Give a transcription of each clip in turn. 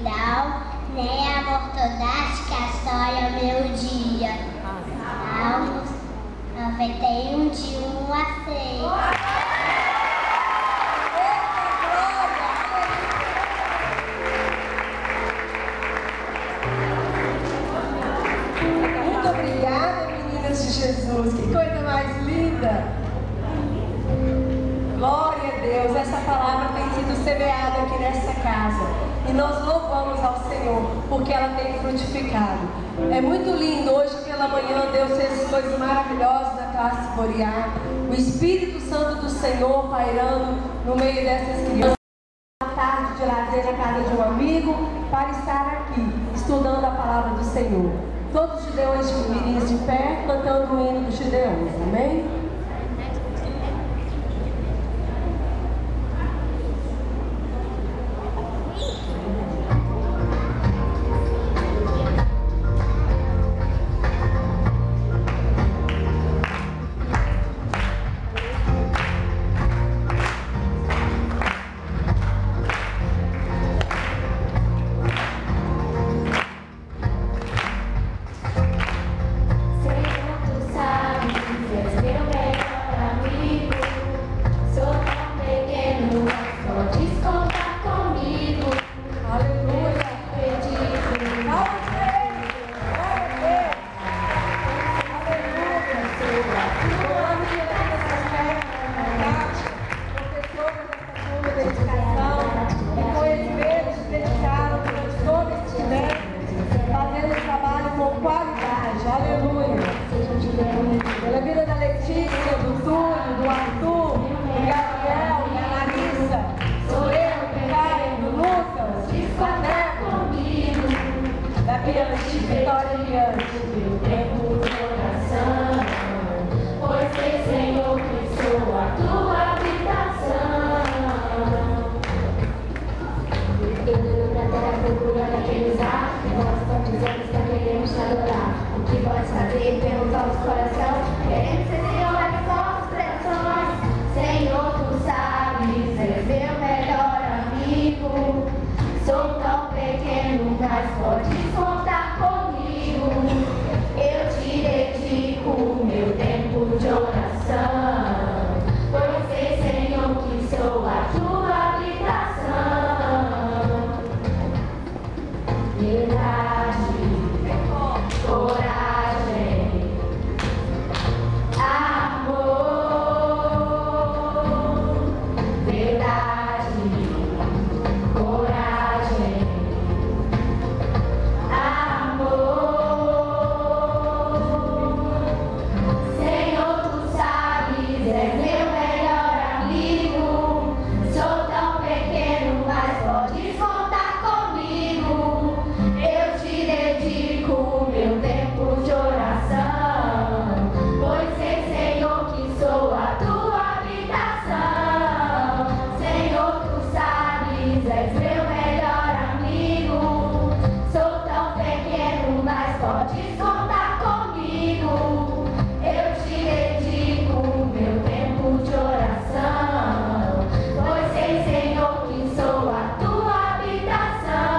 Não, nem a ortodástica, só é o meu dia. Salmos 91, de 1 a 6. Muito obrigada, meninas de Jesus. Que coisa mais linda. Glória a Deus. Essa palavra tem sido semeada aqui nessa casa. E nós louvamos ao Senhor, porque ela tem frutificado. É muito lindo. Hoje pela manhã Deus fez coisas maravilhosas na classe Moriá. O Espírito Santo do Senhor pairando no meio dessas crianças. Uma tarde de lazer na casa de um amigo, para estar aqui, estudando a palavra do Senhor. Todos os gideões de mirins de pé, cantando o hino dos gideões. Amém? Pela vida da Letícia, do Túlio, do Arthur, do Gabriel, da Larissa, sou eu, do Caio, do Lucas, da Neco, da Bianchi, Vitória e Bianchi. Tempo de oração, pois sei, Senhor, que sou a tua habitação. Eu na terra procurando aqueles atos, nós tantos anos que queremos te adorar. O que pode fazer pelo nosso coração? Queremos ser Senhor das nossas pressões. Senhor, tu sabes, és meu melhor amigo. Sou tão pequeno, mas podes contar comigo. Eu te dedico o meu tempo de oração, pois sei, Senhor, que sou a tua habitação. Verdade, coragem, amor. Verdade, coragem, amor. Senhor, tu sabes, és meu melhor amigo. Sou tão pequeno, mas podes contar comigo. Eu te dedico o meu tempo de oração, pois sei, Senhor, que sou a tua habitação. Senhor, tu sabes, és meu melhor amigo. Sou tão pequeno, mas podes contar comigo. Eu te dedico o meu tempo de oração, pois sei, Senhor, que sou a tua habitação.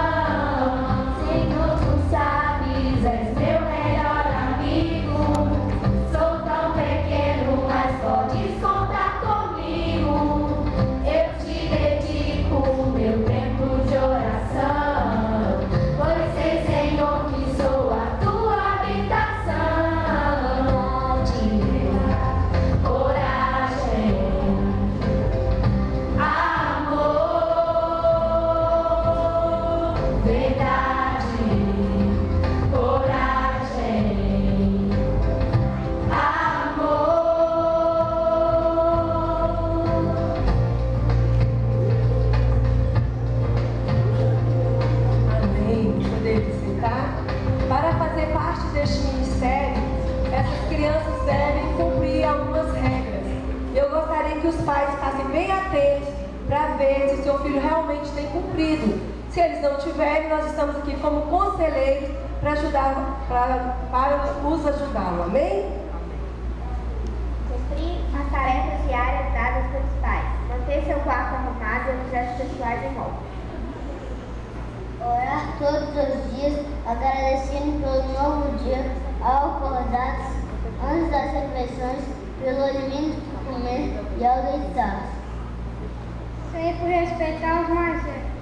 Senhor, tu sabes, és meu melhor amigo. Sou tão pequeno, mas podes contar comigo. Eu te dedico o meu tempo de oração, pois sei, Senhor, que sou a tua habitação. Coragem, amor. Verdade, coragem, amor. Amém. Poder sentar. Para fazer parte deste ministério, essas crianças devem cumprir algumas regras. Eu gostaria que os pais ficassem bem atentos para ver se o seu filho realmente tem cumprido. Se eles não tiverem, nós estamos aqui como conselheiros para ajudar, para os ajudá-lo. Amém? Cumprir as tarefas diárias dadas pelos pais. Manter seu quarto arrumado e objetos pessoais em ordem. Orar todos os dias, agradecendo pelo novo dia, ao acordados, antes das refeições, pelo alimento que comer e ao deitar. Sempre respeitar os mais velhos.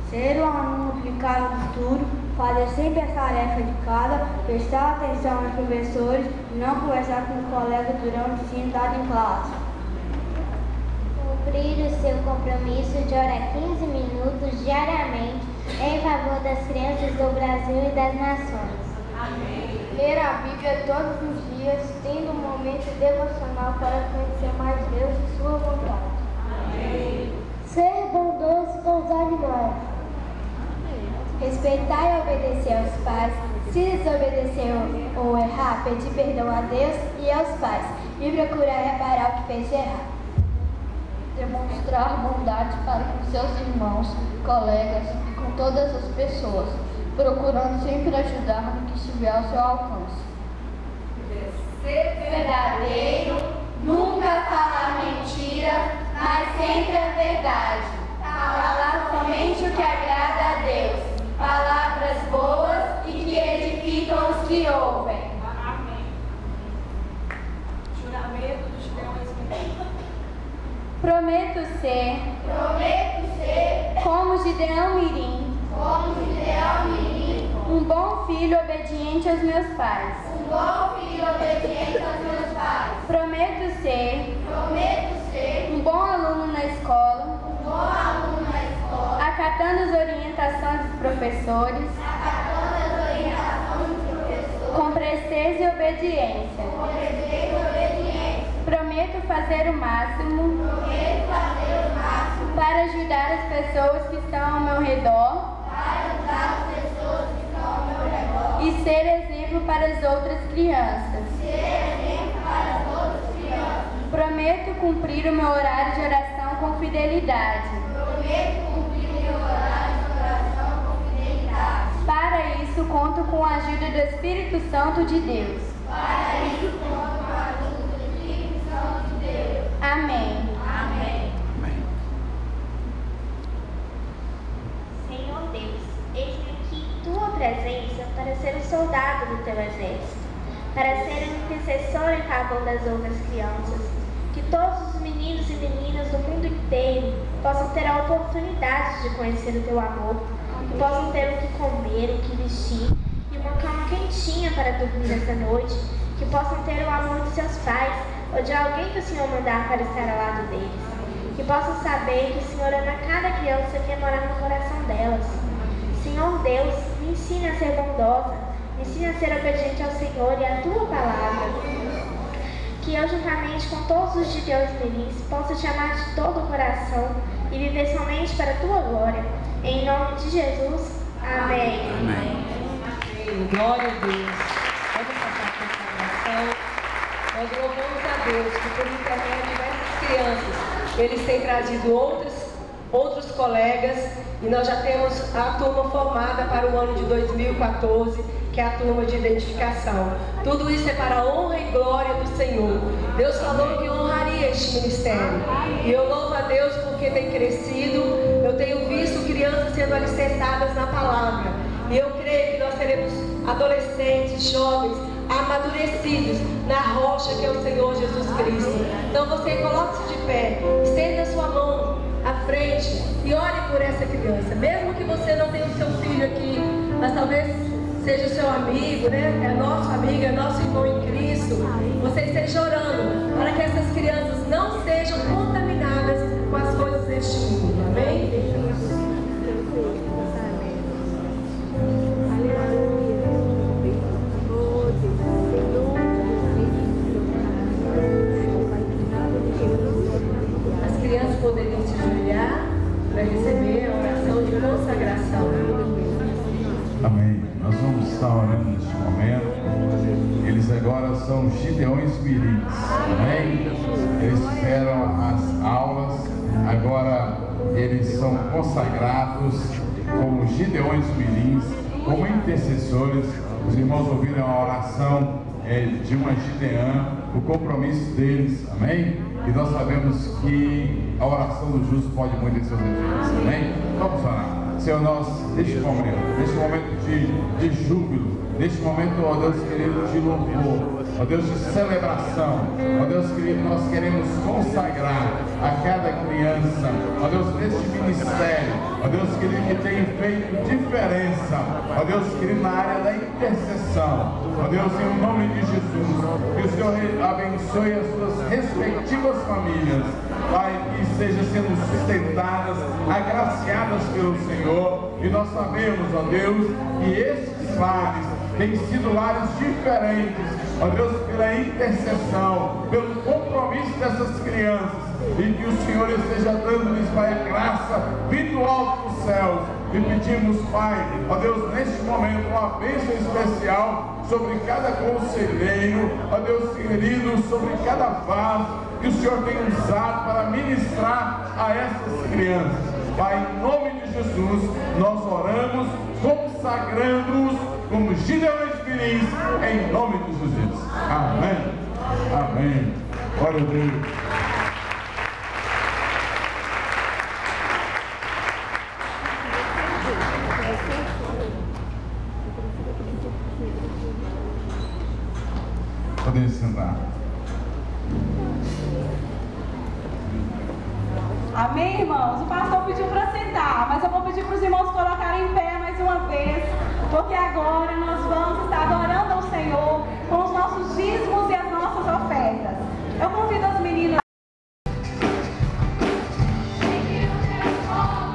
Ser um aluno aplicado no estudo, fazer sempre a tarefa de casa, prestar atenção aos professores e não conversar com o colega durante o ensino dado em classe. Cumprir o seu compromisso de orar 15 minutos diariamente em favor das crianças do Brasil e das nações. Amém. Ler a Bíblia todos os dias, tendo um momento devocional para conhecer mais Deus e sua vontade. Amém. Ser bondoso com os animais. Respeitar e obedecer aos pais. Se desobedecer ou errar, pedir perdão a Deus e aos pais e procurar reparar o que fez de errado. Demonstrar bondade para com seus irmãos, colegas e com todas as pessoas, procurando sempre ajudar no que estiver ao seu alcance. Ser verdadeiro, nunca falar mentira, mas sempre a verdade. Falar somente o que agrada a Deus. Palavras boas e que edificam os que ouvem. Amém. Juramento dos Gideões Mirins. Prometo ser como Gideão Mirim, um bom filho obediente aos meus pais. Prometo ser um bom aluno na escola, acatando as orientações dos professores, com presteza e obediência. Prometo fazer o máximo para ajudar as pessoas que estão ao meu redor e ser exemplo para as outras crianças. Prometo cumprir o meu horário de oração com fidelidade. Para isso, conto com a ajuda do Espírito Santo de Deus. Amém. Senhor Deus, eis-me aqui em tua presença para ser um soldado do teu exército, para ser um intercessor em favor das outras crianças, que todos os meninos e meninas do mundo inteiro possam ter a oportunidade de conhecer o teu amor, que possam ter o que comer, o que vestir e uma cama quentinha para dormir esta noite, que possam ter o amor de seus pais ou de alguém que o Senhor mandar para estar ao lado deles, que possam saber que o Senhor ama cada criança que quer morar no coração delas. Senhor Deus, me ensine a ser bondosa, me ensine a ser obediente ao Senhor e à tua palavra. Que eu, juntamente com todos os Gideões Mirins, possa te amar de todo o coração e viver somente para a tua glória. Em nome de Jesus. Amém. Amém. Glória a Deus. Vamos passar por essa oração. Nós louvamos a Deus que por intermédio dessas crianças, eles têm trazido outros colegas e nós já temos a turma formada para o ano de 2014, que é a turma de identificação. Tudo isso é para a honra e glória do Senhor. Deus falou que honraria este ministério. E eu louvo a Deus porque tem crescido. Eu tenho visto crianças sendo alicerçadas na palavra. E eu creio que nós teremos adolescentes, jovens, amadurecidos na rocha que é o Senhor Jesus Cristo. Então você coloque-se de pé, estenda sua mão à frente e ore por essa criança. Mesmo que você não tenha o seu filho aqui, mas talvez seja o seu amigo, né? É nosso amigo, é nosso irmão em Cristo. Você esteja orando para que essas crianças não sejam contaminadas com as coisas deste mundo. Amém? As crianças poderiam se ajoelhar para receber a oração de consagração. Amém. Nós vamos estar orando neste momento. Eles agora são Gideões Mirins. Amém? Eles fizeram as aulas, agora eles são consagrados como Gideões Mirins, como intercessores. Os irmãos ouviram a oração de uma Gideã, o compromisso deles. Amém? E nós sabemos que a oração do justo pode muito em seus efeitos. Amém? Vamos orar. Senhor, nós, neste momento de júbilo, neste momento, ó Deus querido, de louvor, ó Deus, de celebração, ó Deus querido, nós queremos consagrar a cada criança, ó Deus, neste ministério, ó Deus querido, que tem feito diferença, ó Deus querido, na área da intercessão, ó Deus, em nome de Jesus, que o Senhor abençoe as suas respectivas famílias, Pai, que estejam sendo sustentadas, agraciadas pelo Senhor, e nós sabemos, ó Deus, que estes lares têm sido lares diferentes, ó Deus, pela intercessão, pelo compromisso dessas crianças, e que o Senhor esteja dando-lhes, Pai, a graça vindo do alto dos céus. E pedimos, Pai, ó Deus, neste momento, uma bênção especial sobre cada conselheiro, ó Deus querido, sobre cada vaso que o Senhor tem usado para ministrar a essas crianças. Pai, em nome de Jesus, nós oramos, consagrando-os como Gideões Mirins, em nome de Jesus. Amém. Amém. Glória a Deus. Podem sentar. Amém, irmãos? O pastor pediu para sentar, mas eu vou pedir para os irmãos colocarem em pé mais uma vez, porque agora nós vamos estar adorando ao Senhor com os nossos dízimos e as nossas ofertas. Eu convido as meninas. Oh,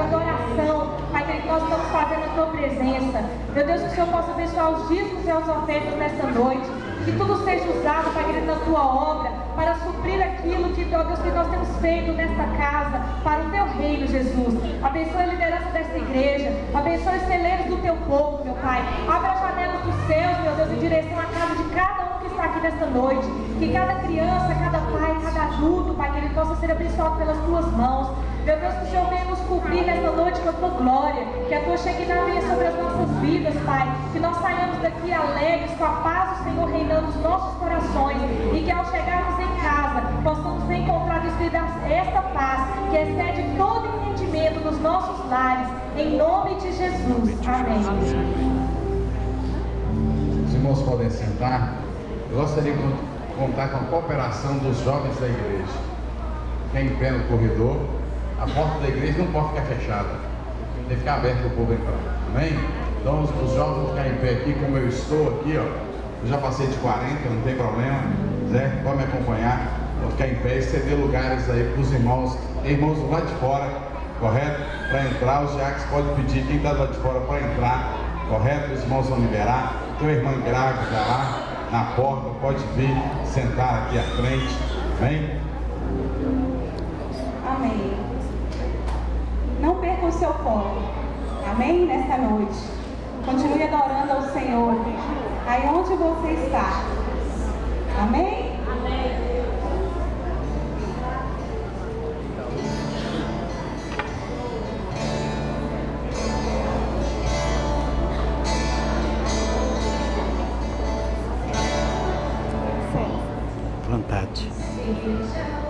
adoração, Pai querido, que nós estamos fazendo a Tua presença. Meu Deus, que o Senhor possa abençoar os dízimos e as ofertas nesta noite. Que tudo seja usado, Pai querido, na Tua obra, para suprir aquilo que, ó Deus, que nós temos feito nesta casa, para o Teu reino, Jesus. Abençoe a liderança desta igreja, abençoe os celeiros do Teu povo, meu Pai. Abra as janelas dos céus, meu Deus, em direção à casa de cada um que está aqui nesta noite. Que cada criança, cada pai, cada adulto, Pai querido, possa ser abençoado pelas Tuas mãos. Meu Deus, que o Senhor venha nos cobrir nesta noite com a Tua glória, que a Tua Shekinah venha sobre as nossas vidas, Pai, que nós saiamos daqui alegres, com a paz do Senhor reinando nos nossos corações, e que ao chegarmos em casa, possamos encontrar esta paz, que excede todo entendimento nos nossos lares, em nome de Jesus. Amém. Os irmãos podem sentar. Eu gostaria de contar com a cooperação dos jovens da igreja. Quem em pé no corredor, a porta da igreja não pode ficar fechada, tem que ficar aberta para o povo entrar. Amém? Então os jovens vão ficar em pé aqui, como eu estou aqui, ó. Eu já passei de 40, não tem problema, certo? Pode me acompanhar. Vou ficar em pé e ceder lugares aí para os irmãos do lado de fora, correto? Para entrar, os Jacques podem pedir quem está do lado de fora para entrar, correto? Os irmãos vão liberar. Tem uma irmã grávida lá na porta, pode vir sentar aqui à frente. Amém? Amém. Não perca o seu foco. Amém? Nesta noite. Continue adorando ao Senhor. Aí onde você está. Amém? Amém. Vontade. Senhor.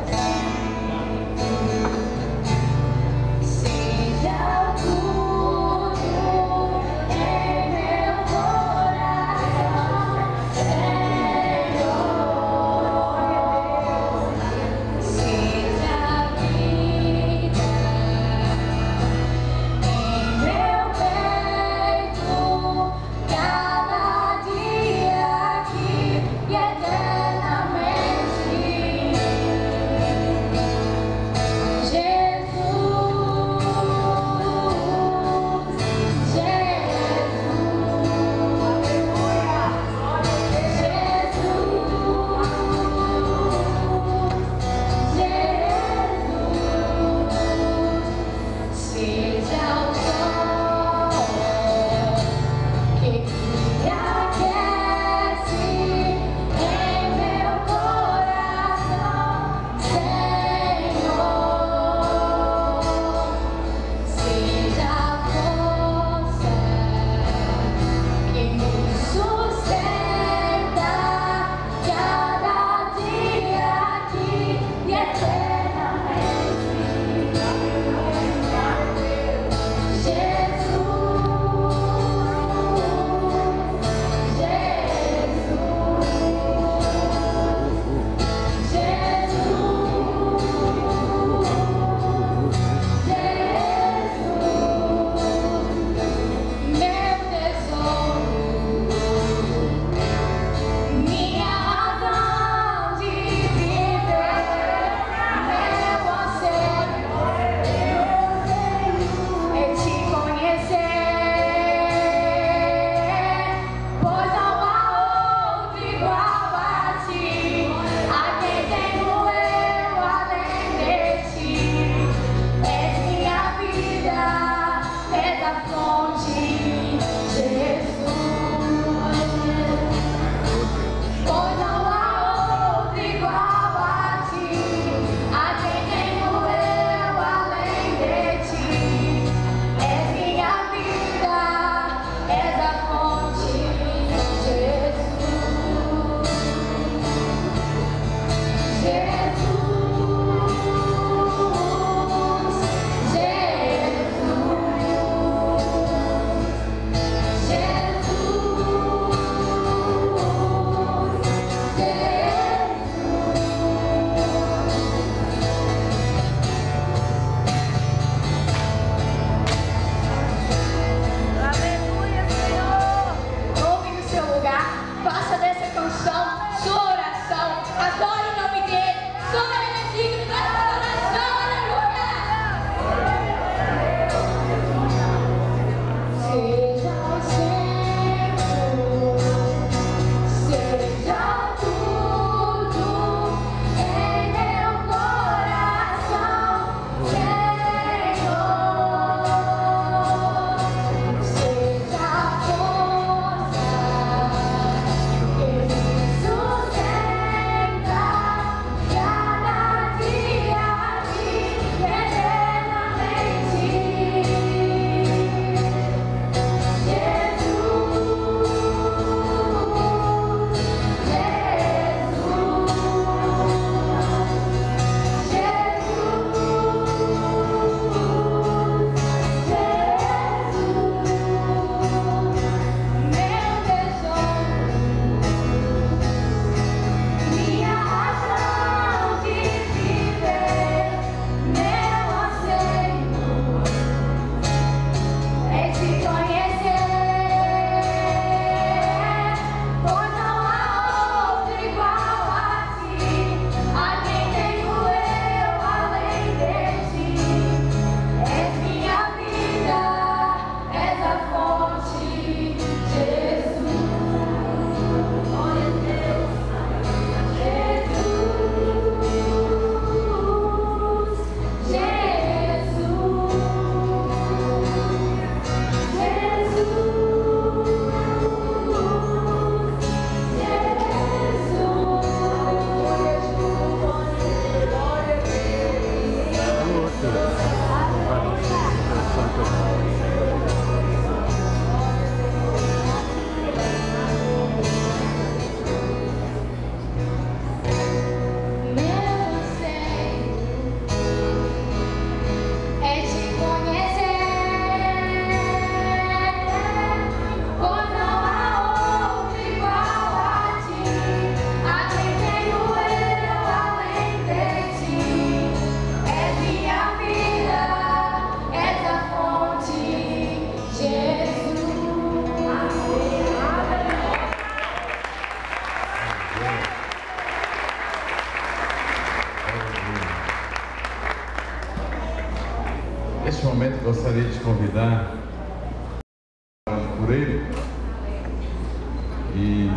gostaria de convidar por ele e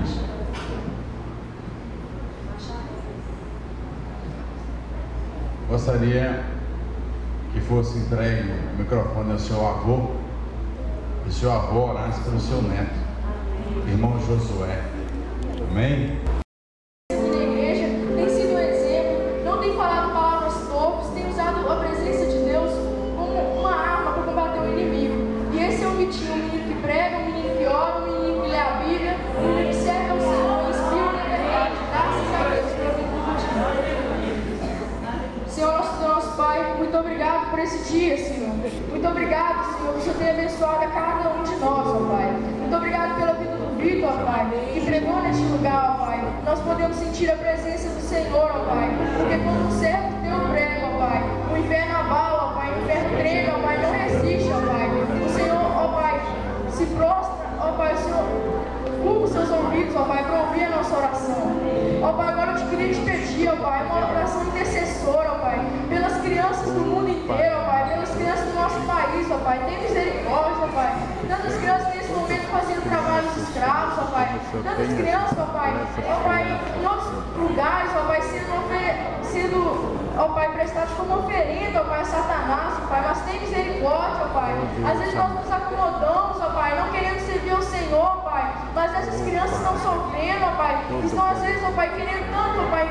gostaria que fosse entregue o microfone ao seu avô e seu avô orasse pelo seu neto, irmão Josué. Amém? Muito obrigado por esse dia, Senhor. Muito obrigado, Senhor, por o Senhor ter abençoado a cada um de nós, ó Pai. Muito obrigado pela vida do Vitor, ó Pai, que pregou neste lugar, ó Pai. Nós podemos sentir a presença do Senhor, ó Pai, porque quando um servo teu prega, ó Pai, o inferno abala, ó Pai, o inferno treme, ó Pai, não resiste, ó Pai. O Senhor, ó Pai, se prostra, ó Pai, o Senhor curva os seus ouvidos, ó Pai, para ouvir a nossa oração. Ó Pai, agora eu te queria te pedir, ó Pai, uma oração intercessora, ó Pai, pelas crianças do mundo inteiro, ó Pai, pelas crianças do nosso país, ó Pai, tem misericórdia, ó Pai, tantas crianças nesse momento fazendo trabalhos escravos, ó Pai, tantas crianças, ó Pai, em outros lugares, ó Pai, sendo, ó Pai, prestados como oferenda, ó Pai, a Satanás, ó Pai, mas tem misericórdia, ó Pai. Às vezes nós nos acomodamos, ó Pai, não querendo servir ao Senhor, ó Pai, mas essas crianças estão sofrendo, ó Pai, estão às vezes, ó Pai, querendo tanto, ó Pai,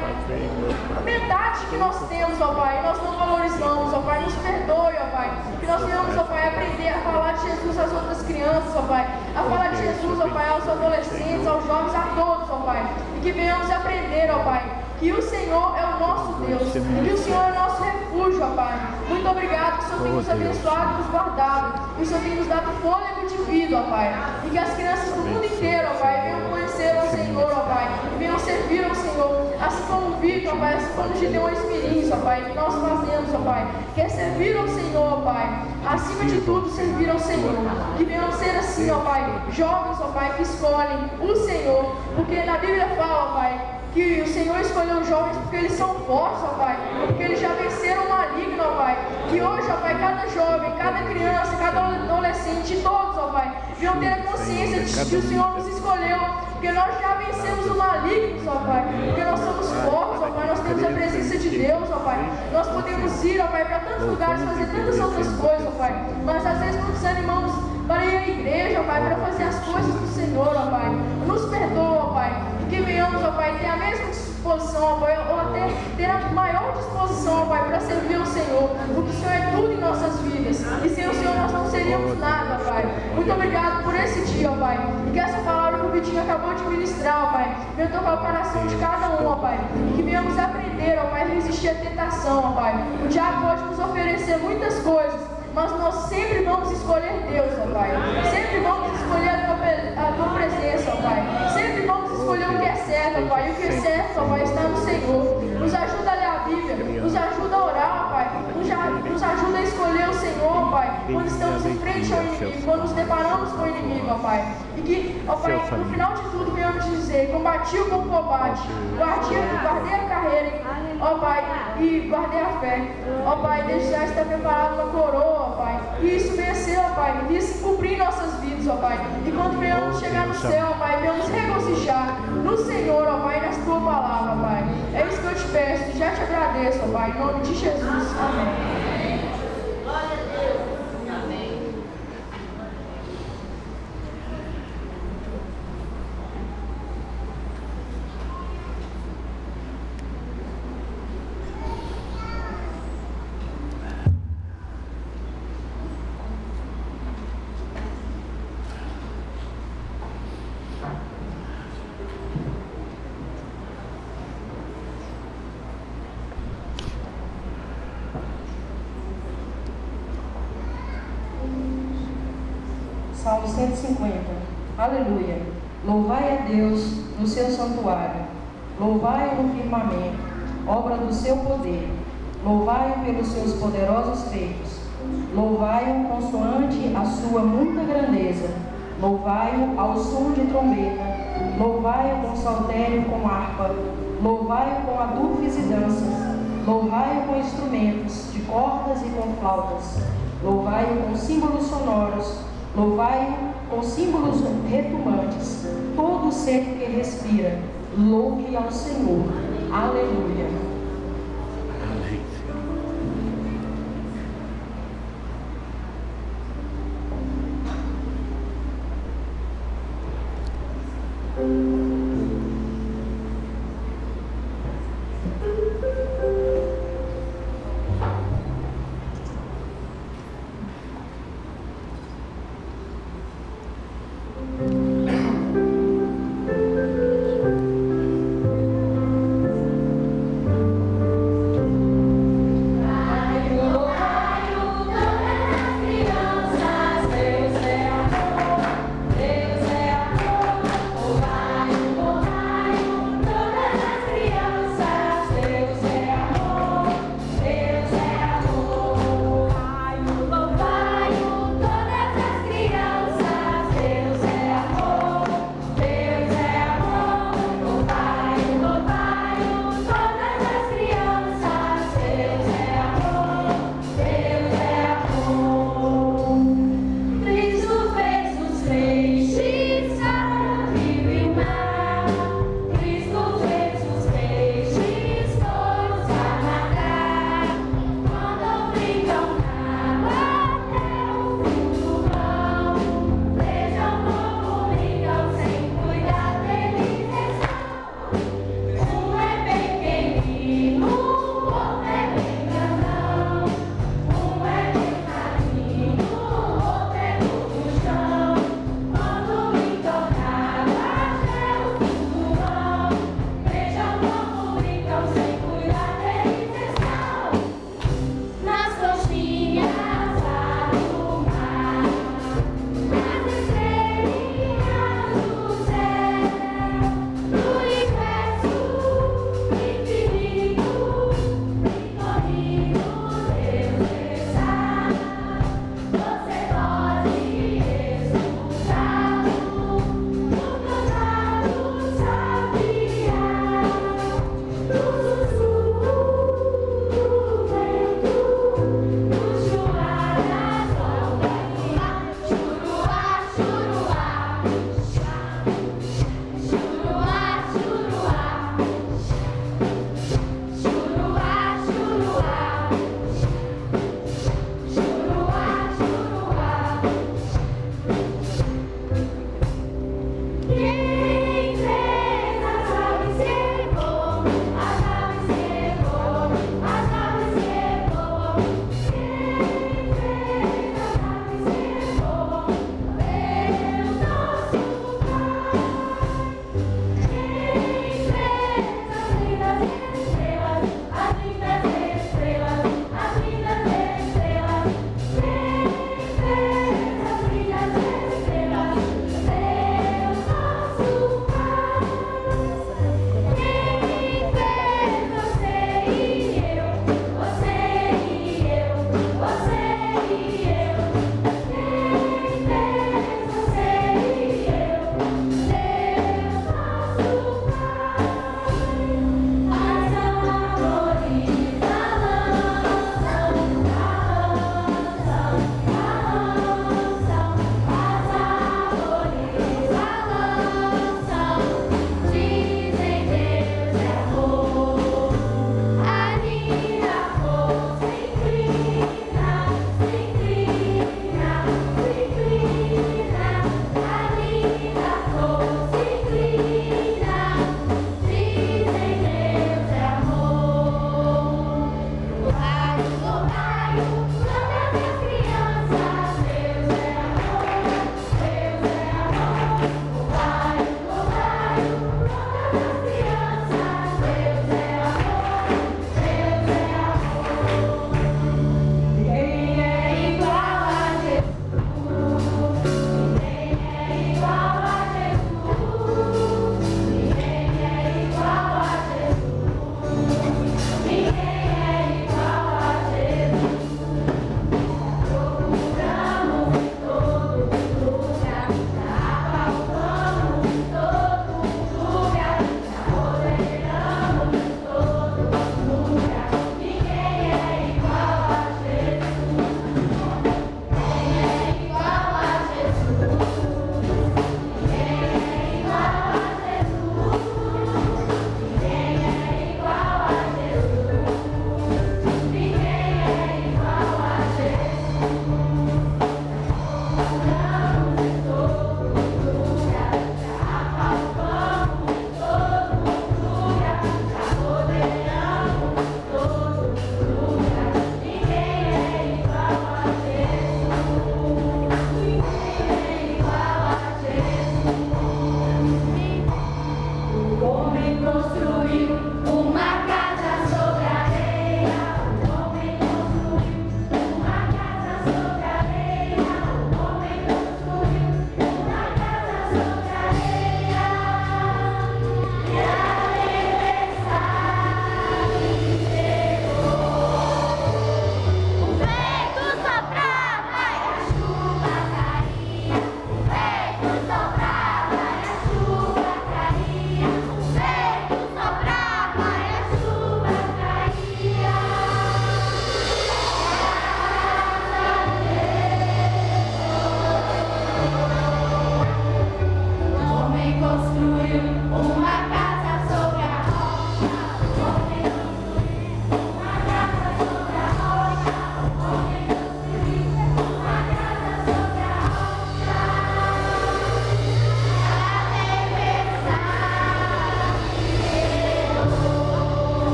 a metade que nós temos, ó Pai, nós não valorizamos, ó Pai, nos perdoe, ó Pai, que nós venhamos, ó Pai, aprender a falar de Jesus às outras crianças, ó Pai, a falar de Jesus, ó Pai, aos adolescentes, aos jovens, a todos, ó Pai, e que venhamos aprender, ó Pai, que o Senhor é o nosso Deus, e que o Senhor é o nosso refúgio, ó Pai. Muito obrigado que o Senhor tem nos abençoado e nos guardado, e o Senhor tem nos dado fôlego de vida, ó Pai, e que as crianças do mundo inteiro, ó Pai, venham conhecer o Senhor, ó Pai, e venham servir ao Senhor, assim como o Vitor, ó Pai, assim como os Gideões Mirins, ó Pai, que nós fazemos, ó Pai, que é servir ao Senhor, ó Pai, acima de tudo servir ao Senhor, que venham ser assim, ó Pai, jovens, ó Pai, que escolhem o Senhor, porque na Bíblia fala, ó Pai, que o Senhor escolheu os jovens porque eles são fortes, ó Pai, porque eles já venceram o maligno, ó Pai, que hoje, ó Pai, cada jovem, cada criança, cada adolescente, todos, ó Pai, venham ter a consciência de que o Senhor nos escolheu, porque nós já vencemos o maligno, ó Pai, porque nós somos fortes, ó Pai, nós temos a presença de Deus, ó Pai, nós podemos ir, ó Pai, para tantos lugares, fazer tantas outras coisas, ó Pai, mas às vezes nos desanimamos para ir à igreja, ó Pai, para fazer as coisas do Senhor, ó Pai, nos perdoa, ó Pai, que venhamos, ó Pai, ter a mesma disposição, ó Pai, ou até ter a maior disposição, ó Pai, para servir ao Senhor, porque o Senhor é tudo em nossas vidas, e sem o Senhor nós não seríamos nada, ó Pai. Muito obrigado por esse dia, ó Pai, e que essa palavra que o Vitinho acabou de ministrar, ó Pai, venha tocar o coração de cada um, ó Pai, e que venhamos aprender, ó Pai, a resistir à tentação, ó Pai. O diabo pode nos oferecer muitas coisas, mas nós sempre vamos escolher Deus, ó Pai. Sempre vamos escolher a Tua presença, ó Pai. Sempre vamos escolher o que é certo, ó Pai. E o que é certo, ó Pai, está no Senhor. Nos ajuda a ler a Bíblia, nos ajuda a orar, ó Pai. Nos ajuda a escolher o Senhor, ó Pai, quando estamos em frente ao inimigo, quando nos deparamos com o inimigo, ó Pai. E que, ó Pai, no final de tudo, venhamos dizer: combati o bom combate, guardei a carreira, ó Pai, e guardei a fé. Ó Pai, desde já está preparado uma coroa, ó Pai, e isso vencer, ó Pai, e isso cumprir nossas vidas, ó Pai, e quando venhamos chegar no céu, ó Pai, venhamos regocijar no Senhor, ó Pai, nas Tua palavra, ó Pai. É isso que eu te peço, e já te agradeço, ó Pai, em nome de Jesus. Amém. Glória a Deus. Amém. Salmo 150. Aleluia. Louvai a Deus no seu santuário. Louvai-o no firmamento, obra do seu poder. Louvai-o pelos seus poderosos feitos. Louvai-o consoante a sua muita grandeza. Louvai-o ao som de trombeta. Louvai-o com saltério, com harpa. Louvai-o com adufes e danças. Louvai-o com instrumentos de cordas e com flautas. louvai-o com símbolos sonoros, louvai-o com símbolos retumbantes. Todo ser que respira, louve ao Senhor. Aleluia. Deus é amor,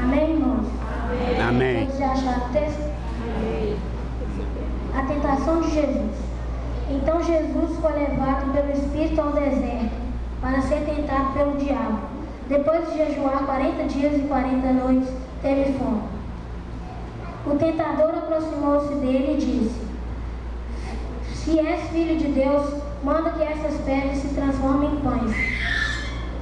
Amém, irmãos? Amém. Vocês acharam o texto? A tentação de Jesus. Então Jesus foi levado pelo Espírito ao deserto para ser tentado pelo diabo. Depois de jejuar 40 dias e 40 noites, teve fome. O tentador aproximou-se dele e disse: Se és filho de Deus, manda que essas pedras se transformem em pães.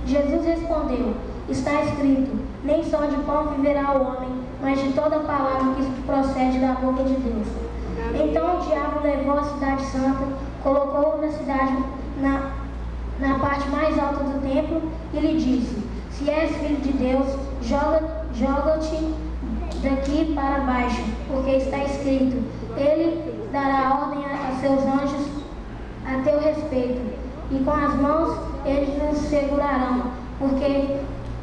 Jesus respondeu: Está escrito, nem só de pão viverá o homem, mas de toda palavra que procede da boca de Deus. Então o diabo levou a cidade santa, colocou-o na cidade, na parte mais alta do templo, e lhe disse: Se és filho de Deus, joga-te daqui para baixo, porque está escrito, ele dará ordem a seus anjos a teu respeito, e com as mãos eles nos segurarão,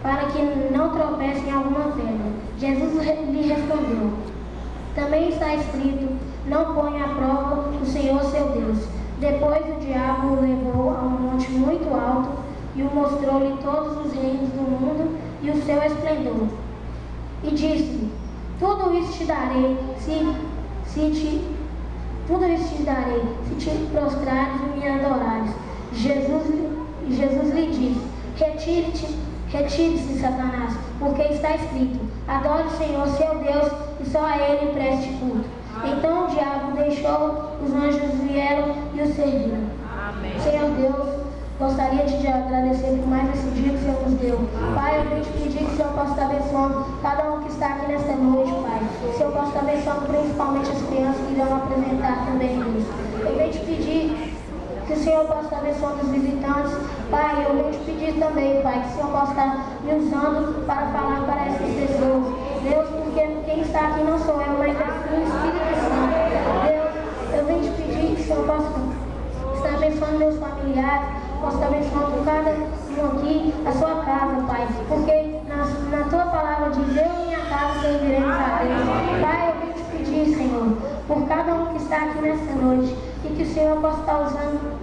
para que não tropecem em alguma pedra. Jesus lhe respondeu: Também está escrito, não ponha à prova o Senhor seu Deus. Depois o diabo o levou a um monte muito alto e o mostrou-lhe todos os reinos do mundo e o seu esplendor. E disse-lhe: Tudo isso te darei se te prostrares e me adorares. Jesus lhe disse: Retire-se, Satanás, porque está escrito, adore o Senhor seu Deus e só a ele preste culto. Então o diabo deixou, os anjos vieram e o serviram. Amém. Senhor Deus, gostaria de te agradecer por mais esse dia que o Senhor nos deu. Pai, eu venho te pedir que o Senhor possa estar abençoando cada um que está aqui nesta noite, Pai. Que o Senhor possa estar abençoando principalmente as crianças que irão apresentar também, Deus. Eu venho te pedir que o Senhor possa estar abençoando os visitantes. Pai, eu venho te pedir também, Pai, que o Senhor possa estar me usando para falar para essas pessoas. Deus, porque quem está aqui não sou eu, mas é o Espírito Santo. Deus, eu venho te pedir que o Senhor possa estar abençoando meus familiares, possa estar abençoando cada um aqui, a sua casa, Pai. Porque na tua palavra diz, eu e minha casa serviremos a Deus. Pai, eu venho te pedir, Senhor, por cada um que está aqui nesta noite, e que o Senhor possa estar usando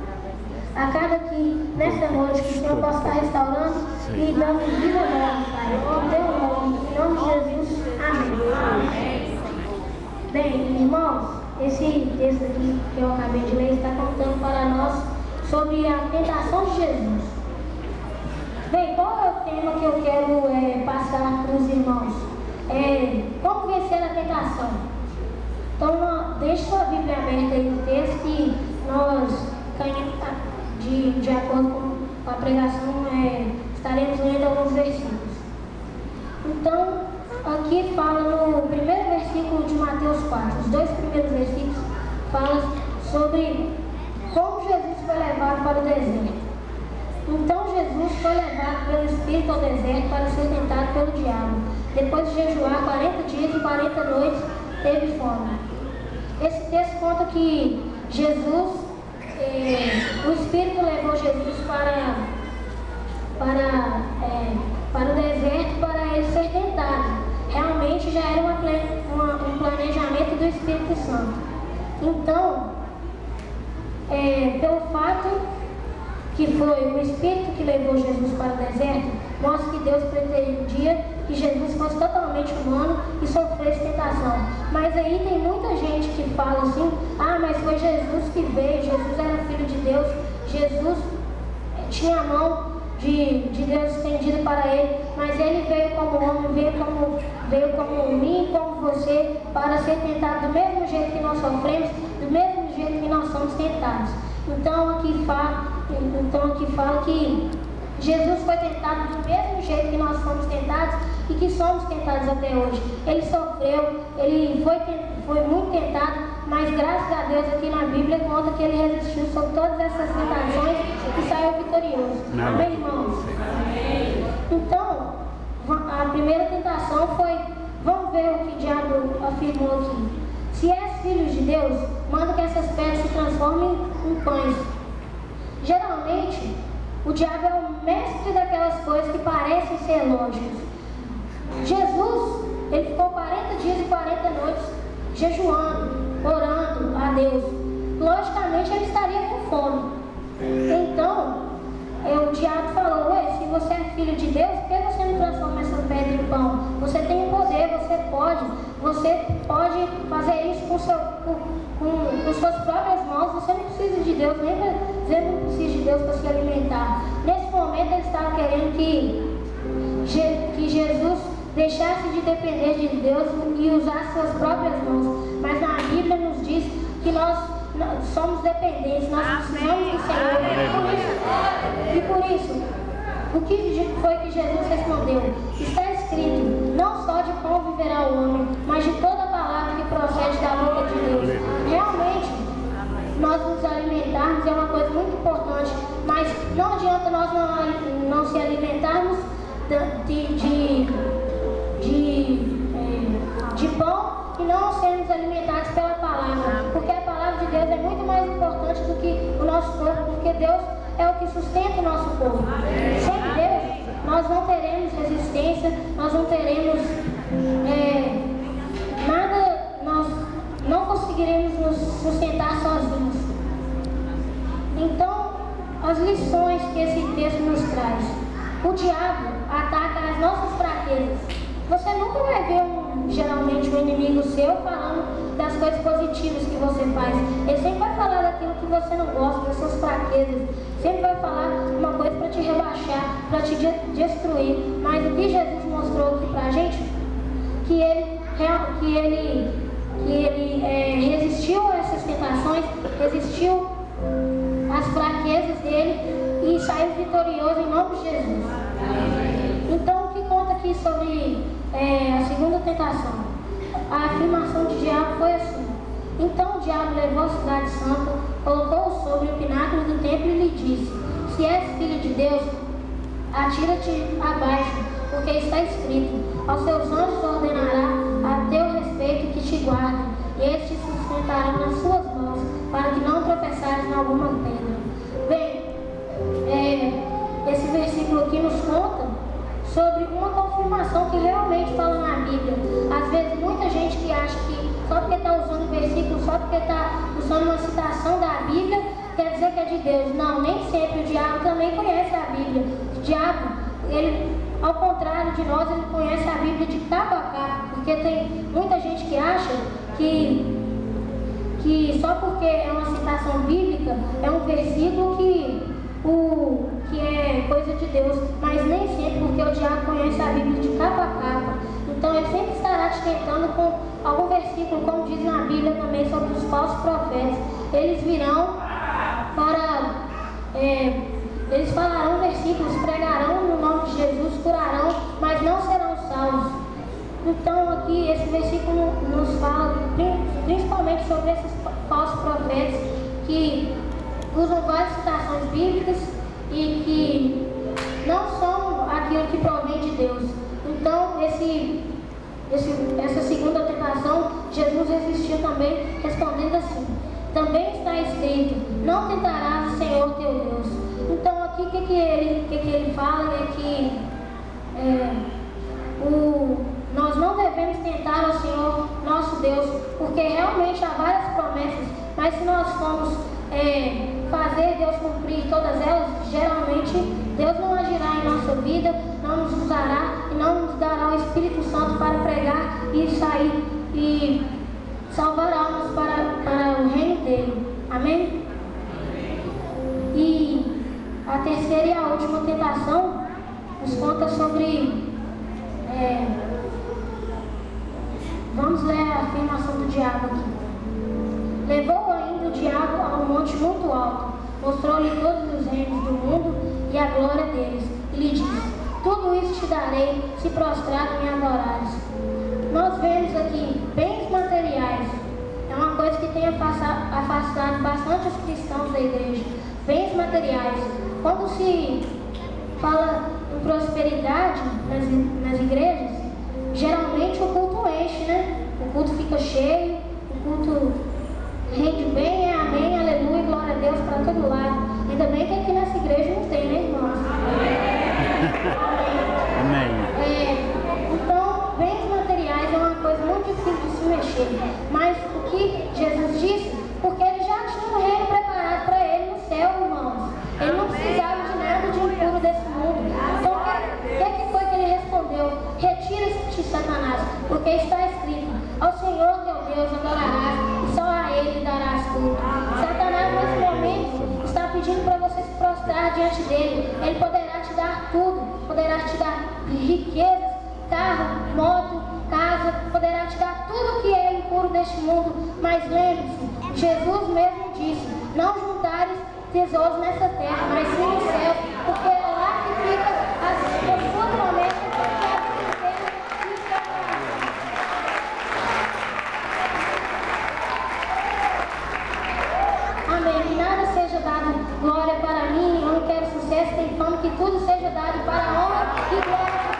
a cada aqui nesta noite, que o Senhor possa estar restaurando e dando vida nova, Pai. Em teu nome, em nome de Jesus. Amém. Bem, irmãos, esse texto aqui que eu acabei de ler está contando para nós sobre a tentação de Jesus. Bem, qual é o tema que eu quero passar para os irmãos? Como vencer a tentação? Então, deixe sua Bíblia aberta aí no texto que nós, de acordo com a pregação, estaremos lendo alguns versículos. Então, aqui fala no primeiro versículo de Mateus 4. Os dois primeiros versículos falam sobre como Jesus foi levado para o deserto. Então Jesus foi levado pelo Espírito ao deserto para ser tentado pelo diabo. Depois de jejuar 40 dias e 40 noites, teve fome. Esse texto conta que Jesus, o Espírito levou Jesus para o deserto para ele ser tentado. Realmente já era um planejamento do Espírito Santo. Então, pelo fato que foi o Espírito que levou Jesus para o deserto, mostra que Deus pretendia que Jesus fosse totalmente humano e sofresse tentação. Mas aí tem muita gente que fala assim, mas foi Jesus que veio, Jesus era filho de Deus, Jesus tinha a mão de Deus estendida para ele, mas ele veio como homem, veio como mim, como você, para ser tentado do mesmo jeito que nós sofremos, do mesmo jeito que nós somos tentados. Então aqui fala que Jesus foi tentado do mesmo jeito que nós fomos tentados e que somos tentados até hoje. Ele sofreu, ele foi muito tentado, mas graças a Deus aqui na Bíblia conta que ele resistiu sobre todas essas tentações e saiu vitorioso. Amém, irmãos? Então, a primeira tentação foi, vamos ver o que o diabo afirmou aqui. Se és filho de Deus, manda que essas pedras se transformem em pães. Geralmente, o diabo é o mestre daquelas coisas que parecem ser lógicas. Jesus, ele ficou 40 dias e 40 noites jejuando, orando a Deus. Logicamente, ele estaria com fome. Então, o diabo falou: ué, se você é filho de Deus, por que você não transforma essa pedra em pão? Você tem poder, você pode fazer isso com suas próprias mãos. Você não precisa de Deus, nem você não precisa de Deus para se alimentar. Nesse momento ele estava querendo que Jesus deixasse de depender de Deus e usar suas próprias mãos. Mas na Bíblia nos diz que nós somos dependentes, nós precisamos do Senhor. E por isso, o que foi que Jesus respondeu? Está escrito: não só de pão viverá o homem, mas de toda palavra que procede da boca de Deus. Realmente, nós nos alimentarmos é uma coisa muito importante, mas não adianta nós não se alimentarmos de pão e não sermos alimentados pela palavra, porque a palavra de Deus é muito mais importante do que o nosso corpo, porque Deus é o que sustenta o nosso corpo. Sem Deus, nós não teremos resistência, nós não teremos nada, nós não conseguiremos nos sustentar sozinhos. Então, as lições que esse texto nos traz: o diabo ataca as nossas fraquezas. Você nunca vai ver geralmente um inimigo seu falando das coisas positivas que você faz. Ele sempre vai falar daquilo que você não gosta, das suas fraquezas. Sempre vai falar uma coisa para te rebaixar, para te destruir. Mas o que Jesus mostrou aqui pra gente, que ele resistiu a essas tentações, resistiu às fraquezas dele e saiu vitorioso em nome de Jesus. Então, o que conta aqui sobre a segunda tentação? A afirmação de diabo foi assim: então o diabo levou a cidade santa, colocou-o sobre o pináculo do templo e lhe disse: se és filho de Deus, atira-te abaixo, porque está escrito: aos seus anjos ordenará a teu respeito que te guardem, e eles te sustentarão nas suas mãos, para que não tropeçares em alguma pedra. Bem, esse versículo aqui nos conta sobre uma confirmação que realmente fala na Bíblia. Às vezes muita gente que acha que só porque está usando o versículo, só porque está usando uma citação da Bíblia, quer dizer que é de Deus. Não, nem sempre. O diabo também conhece a Bíblia. O diabo, ele, ao contrário de nós, ele conhece a Bíblia de cabo a cabo, porque tem muita gente que acha que só porque é uma citação bíblica, é um versículo que é coisa de Deus, mas nem sempre, porque o diabo conhece a Bíblia de capa a capa. Então ele sempre estará te tentando com algum versículo, como diz na Bíblia também sobre os falsos profetas. Eles virão eles falarão versículos, pregarão no nome de Jesus, curarão, mas não serão salvos. Então aqui esse versículo nos fala principalmente sobre esses falsos profetas que usam várias citações bíblicas e que não são aquilo que provém de Deus. Então essa segunda tentação, Jesus resistiu também, respondendo assim: também está escrito: não tentarás o Senhor teu Deus. Então aqui o que ele fala é que nós não devemos tentar ao Senhor nosso Deus, porque realmente há várias promessas, mas se nós formos fazer Deus cumprir todas elas, geralmente Deus não agirá em nossa vida, não nos usará e não nos dará o Espírito Santo para pregar e sair e salvar almas para o reino dele. Amém? E a terceira e a última tentação nos conta sobre vamos ler a afirmação do diabo aqui. Levou ainda o diabo a um monte muito alto, mostrou-lhe todos os reinos do mundo e a glória deles, e lhe disse: tudo isso te darei, se prostrado me adorares. Nós vemos aqui bens materiais. É uma coisa que tem afastado bastante os cristãos da igreja. Bens materiais. Quando se fala em prosperidade nas igrejas, geralmente o culto enche, né? O culto fica cheio, o culto rende bem, amém, aleluia, glória a Deus para todo lado. Ainda bem que aqui nessa igreja não tem, né, irmãos? Amém. Então, bens materiais é uma coisa muito difícil de se mexer. Mas o que Jesus disse? Porque ele já tinha um reino preparado para ele no céu, irmãos. dele, ele poderá te dar tudo, poderá te dar riquezas, carro, moto, casa, poderá te dar tudo que é impuro deste mundo. Mas lembre-se, Jesus mesmo disse: não juntares tesouros nessa terra, mas sim no céu, porque é lá que fica a sua promessa, que é a vida e o seu caráter. Amém. Que nada seja dado glória para mim, eu não quero sucesso, tem fama, que tudo seja dado para a honra e glória de Deus.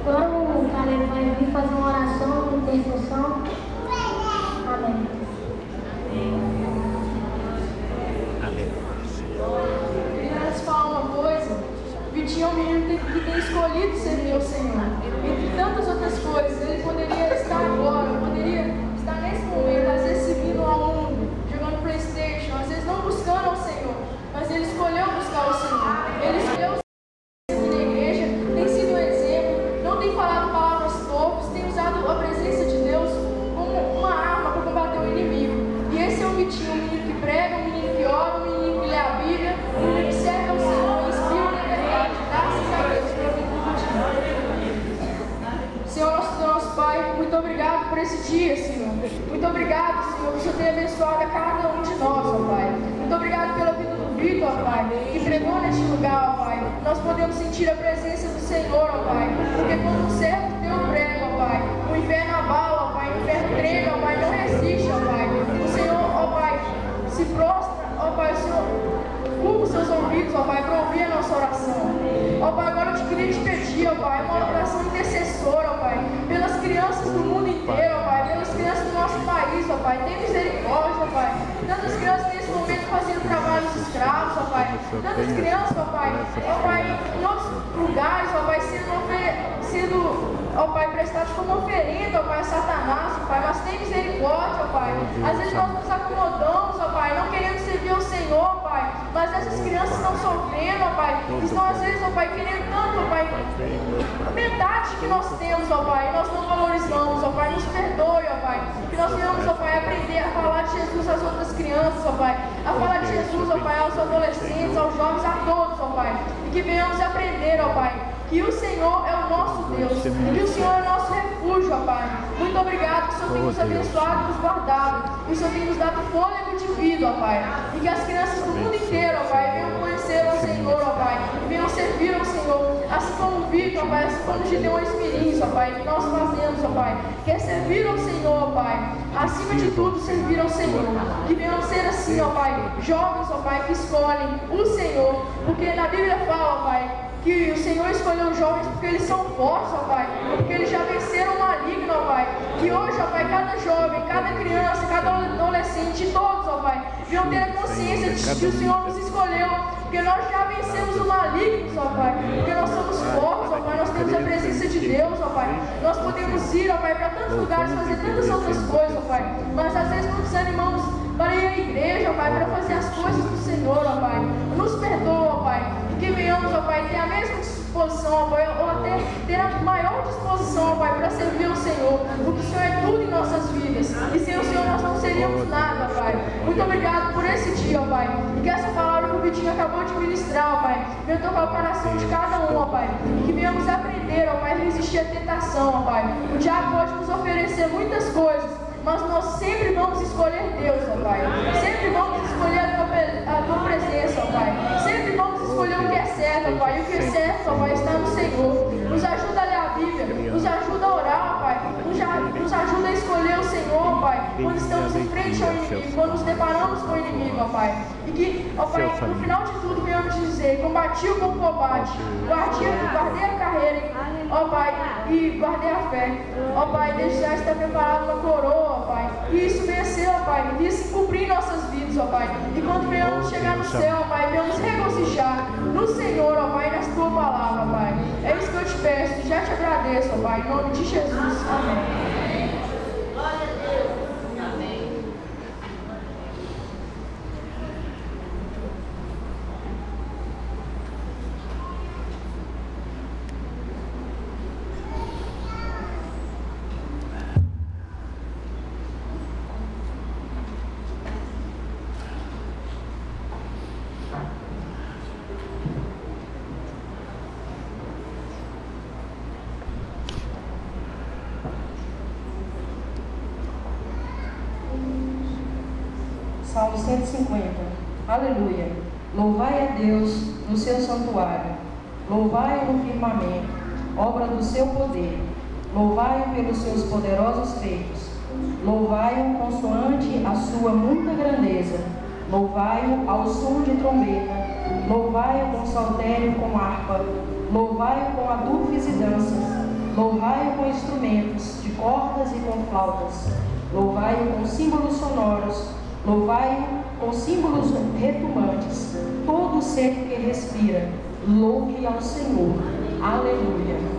Agora o Caleb vai vir fazer uma oração de intercessão. Amém. Queria te falar uma coisa. Vitinho é um menino que tem escolhido servir ao Senhor. Entre tantas outras coisas, ele poderia estar agora, poderia estar nesse momento, às vezes seguindo ao mundo, jogando PlayStation, às vezes não buscando ao Senhor, mas ele escolheu buscar o Senhor. Ele escolheu servir na igreja, tem sido um exemplo, não tem falado palavras torpes, tem usado a presença de Deus como uma arma para combater o inimigo. E esse é o Vitinho, um menino que prega, um menino que ora, um menino que lê a Bíblia, um menino que serve ao Senhor, inspira na verdade. Graças a Deus pela vida do Vitinho. Senhor, nosso Pai, muito obrigado por esse dia, Senhor. Muito obrigado, Senhor, que o Senhor tenha abençoado a cada um de nós, ó Pai. Muito obrigado pela vida do Vitor, ó Pai, que pregou neste lugar, ó Pai. Nós podemos sentir a presença do Senhor, ó Pai, porque quando um servo teu prega, ó Pai, o inferno abala, ó Pai, o inferno treme, ó Pai, não resiste, ó Pai. O Senhor, ó Pai, se prostra, ó Pai, o Senhor curva os seus ouvidos, ó Pai, para ouvir a nossa oração. Ó Pai, agora eu queria te pedir, ó Pai, uma oração intercessora, ó Pai, pelas crianças do mundo inteiro, ó Pai, pelas crianças do nosso país, ó Pai, tem misericórdia, ó Pai. Tantas crianças nesse momento fazendo trabalhos escravos, ó Pai. Tantas crianças, ó Pai, em outros lugares, ó Pai, sendo, ó Pai, prestados como oferenda, ó Pai, a Satanás, ó Pai, mas tem misericórdia, ó Pai. Às vezes nós nos acomodamos, ó Pai, não queremos servir ao Senhor, ó Pai, mas essas crianças estão sofrendo, ó Pai, estão às vezes, ó Pai, querendo tanto, ó Pai, metade que nós temos, ó Pai, nós não valorizamos, ó Pai, nos perdoe, ó Pai, que nós venhamos, ó Pai, aprender a falar de Jesus às outras crianças, ó Pai, a falar de Jesus, ó Pai, aos adolescentes, aos jovens, a todos, ó Pai, e que venhamos aprender, ó Pai, que o Senhor é o nosso Deus, e que o Senhor é o nosso refúgio, ó Pai. Muito obrigado que o Senhor tem nos abençoado e nos guardado, e o Senhor tem nos dado fôlego de vida, ó Pai, e que as crianças do mundo inteiro, ó Pai, venham conhecer o Senhor, ó Pai, e venham servir ao Senhor, assim como o Vitor, ó Pai, assim como os Gideões Mirins, ó Pai, que nós fazemos, ó Pai, que é servir ao Senhor, ó Pai, acima de tudo servir ao Senhor, que venham ser assim, ó Pai, jovens, ó Pai, que escolhem o Senhor, porque na Bíblia fala, ó Pai, que o Senhor escolheu os jovens porque eles são fortes, ó Pai, porque eles já venceram o maligno, ó Pai, que hoje, ó Pai, cada jovem, cada criança, cada adolescente, todos, ó Pai, venham ter a consciência de que o Senhor nos escolheu, porque nós já vencemos o maligno, ó Pai, porque nós somos fortes, ó Pai, nós temos a presença de Deus, ó Pai, nós podemos ir, ó Pai, para tantos lugares, fazer tantas outras coisas, ó Pai, mas às vezes nos desanimamos para ir à igreja, ó Pai, para fazer as coisas do Senhor, ó Pai, nos perdoa, ó Pai, e que venhamos, ó Pai, ter a mesma disposição, ó Pai, ou até ter a maior disposição, ó Pai, para servir o Senhor, porque o Senhor é tudo em nossas vidas, e sem o Senhor nós não seríamos nada, ó Pai. Muito obrigado por esse dia, ó Pai, e que essa palavra que o Vitinho acabou de ministrar, ó Pai, venha tocar o coração de cada um, ó Pai, e que venhamos aprender, ó Pai, a resistir à tentação, ó Pai. O diabo pode nos oferecer muitas coisas, mas nós sempre vamos escolher Deus, ó Pai. Sempre vamos escolher a Tua presença, ó Pai. Sempre vamos escolher o que é certo, ó Pai. E o que é certo, ó Pai, está no Senhor. Nos ajuda a ler a Bíblia, nos ajuda a orar, ó Pai. Nos ajuda a escolher o Senhor, ó Pai, quando estamos em frente ao inimigo, quando nos deparamos com o inimigo, ó Pai. E que, ó Pai, no final de tudo, venhamos dizer: combati o bom combate, guardei a carreira, ó Pai, e guardei a fé. Ó Pai, desde já está preparado uma coroa, ó Pai. E isso venha ser, ó Pai, e isso cumprir nossas vidas, ó Pai. E quando venhamos chegar no céu, ó Pai, venhamos regozijar no Senhor, ó Pai, nas Tua palavra, ó Pai. É isso que eu te peço, e já te agradeço, ó Pai, em nome de Jesus. Amém. Glória a Deus. Amém. Salmo 150. Aleluia. Louvai a Deus no seu santuário. Louvai-o no firmamento, obra do seu poder. Louvai-o pelos seus poderosos feitos. Louvai-o consoante a sua muita grandeza. Louvai-o ao som de trombeta. Louvai-o com saltério e com harpa. Louvai-o com adufes e danças. Louvai-o com instrumentos de cordas e com flautas. Louvai-o com símbolos sonoros. Louvai-o com símbolos retumbantes. Todo ser que respira, louve ao Senhor. Aleluia.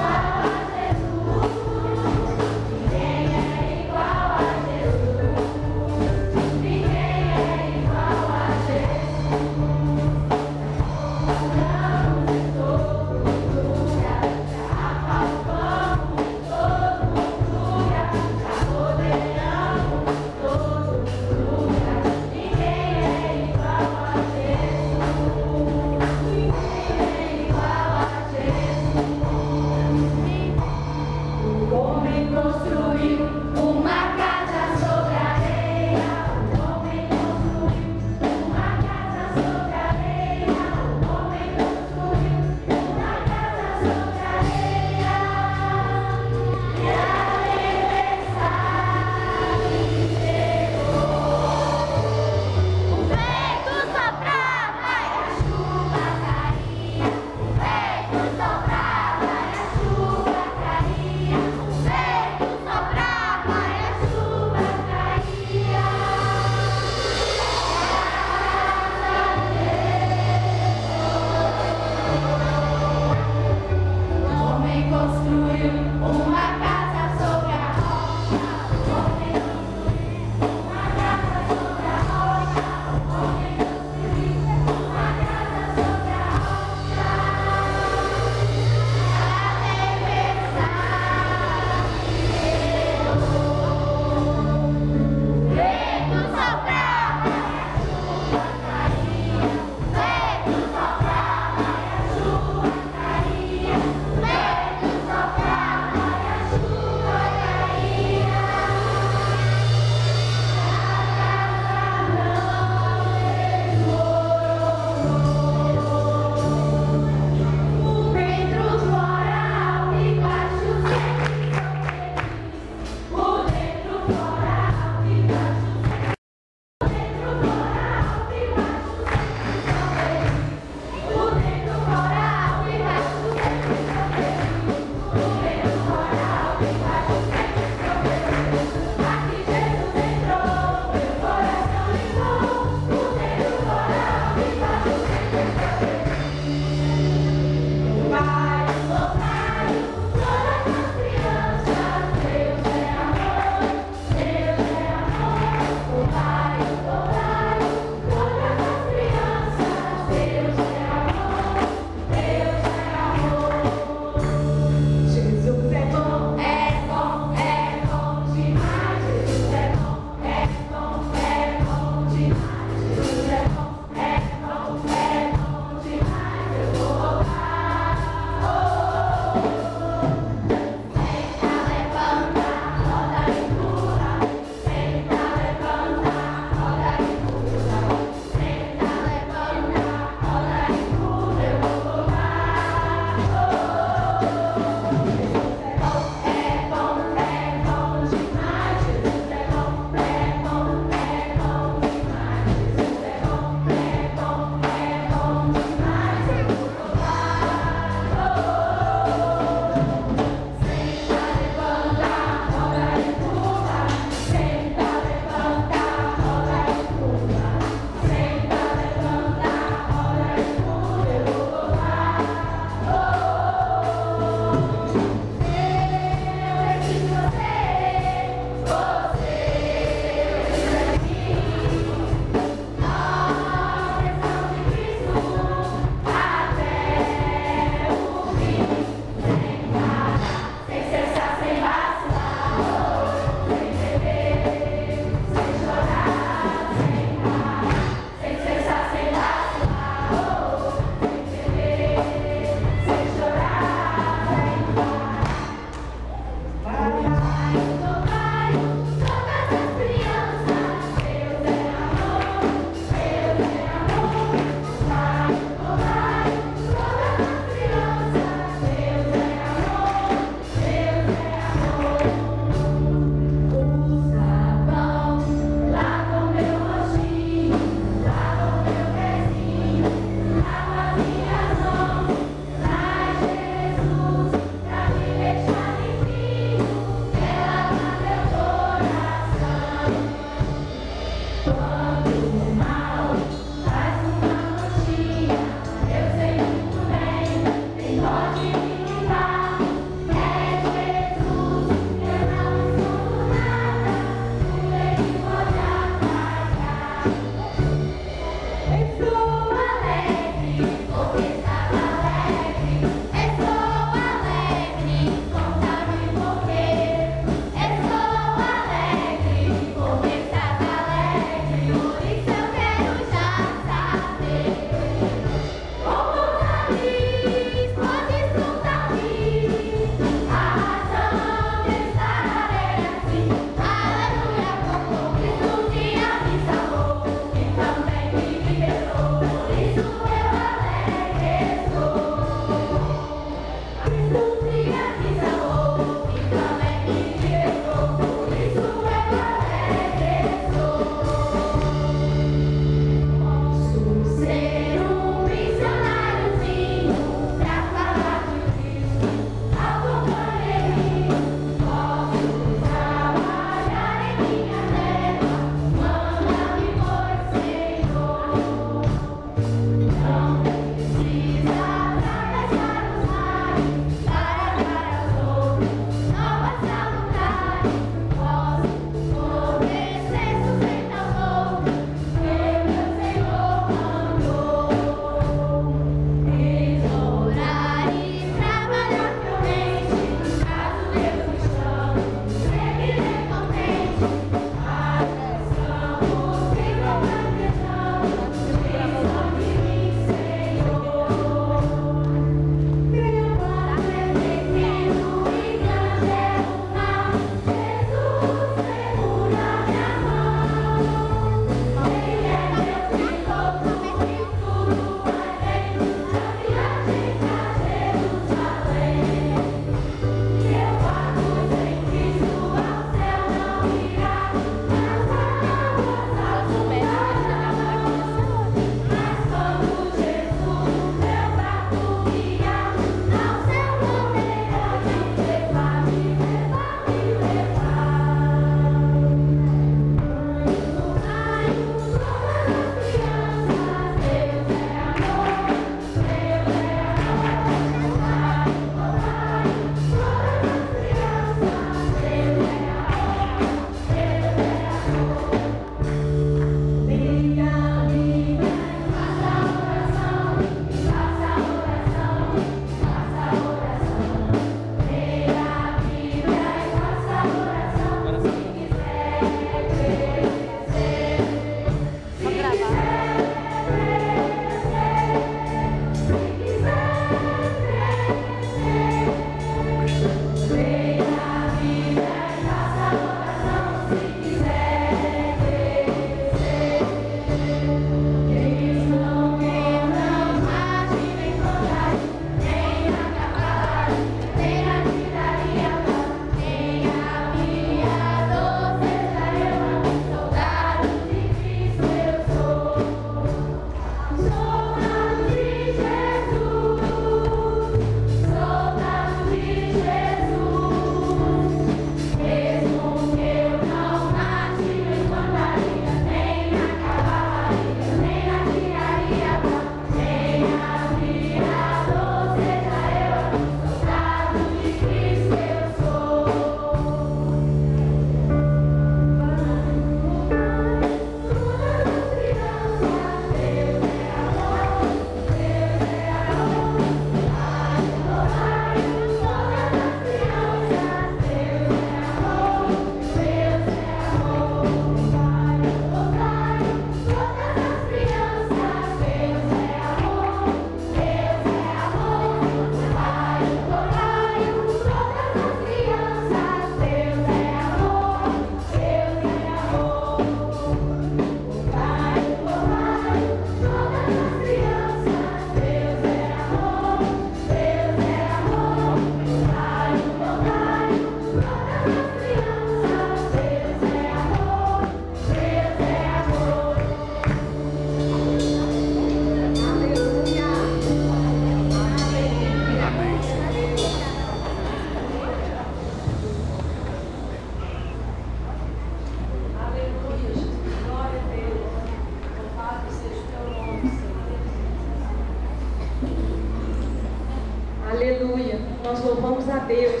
nós louvamos a Deus